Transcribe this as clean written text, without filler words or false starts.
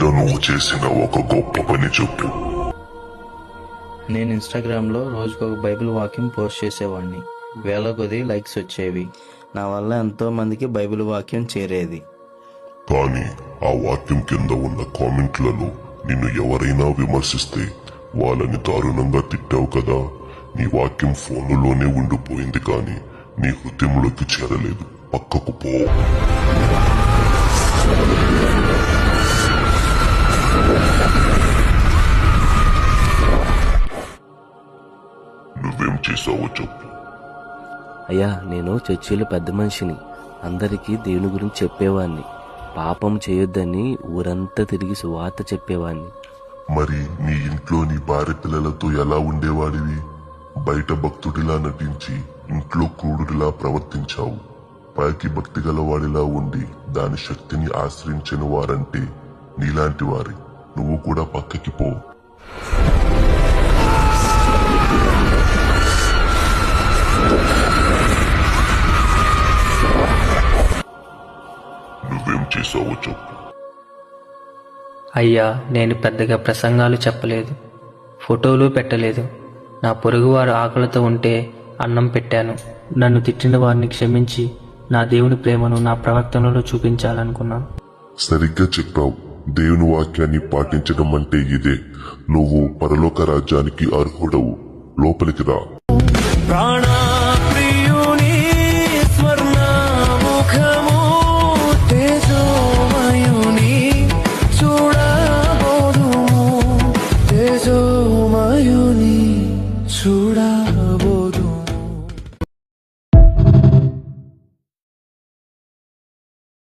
మీద నువ్వు చేసిన ఒక గొప్ప పని చెప్పు. నేను ఇన్స్టాగ్రామ్లో రోజుకొక బైబిల్ వాక్యం పోస్ట్ చేసేవాడిని. వేల కొద్ది లైక్స్ వచ్చేవి. నా వల్ల ఎంతో మందికి బైబిల్ వాక్యం చేరేది. కానీ ఆ వాక్యం కింద ఉన్న కామెంట్లలో నిన్ను ఎవరైనా విమర్శిస్తే వాళ్ళని దారుణంగా తిట్టావు కదా. నీ వాక్యం ఫోనులోనే ఉండిపోయింది కానీ నీ హృదయంలోకి చేరలేదు. పక్కకు పో. నువ్వేం చేసావో చెప్పు. అయ్యా, నేను చర్చిలో పెద్ద మనిషిని. అందరికీ దేవుని గురించి చెప్పేవాణ్ణి. పాపం చేయొద్దని ఊరంతా తిరిగి సువార్త చెప్పేవాణ్ణి. మరి నీ ఇంట్లో నీ భార్య పిల్లలతో ఎలా ఉండేవాడివి? బయట భక్తుడిలా నటించి ఇంట్లో క్రూరుడిలా ప్రవర్తించావు. పైకి భక్తి గలవాడిలా ఉండి దాని శక్తిని ఆశ్రయించిన వారంటే నీలాంటి వారి. నువ్వు కూడా పక్కకి పో. నువ్వేం చేసావో చెప్పు. అయ్యా, నేను పెద్దగా ప్రసంగాలు చెప్పలేదు, ఫోటోలు పెట్టలేదు. నా పొరుగువారు ఆకలితో ఉంటే అన్నం పెట్టాను. నన్ను తిట్టిన వారిని క్షమించి నా దేవుని ప్రేమను నా ప్రవర్తనలో చూపించాలనుకున్నాను. సరిగ్గా చెప్పావు. దేవుని వాక్యాన్ని పాటించడం అంటే ఇదే. నువ్వు పరలోక రాజ్యానికి అర్హుడవు. లోపలికి రా. ప్రాణ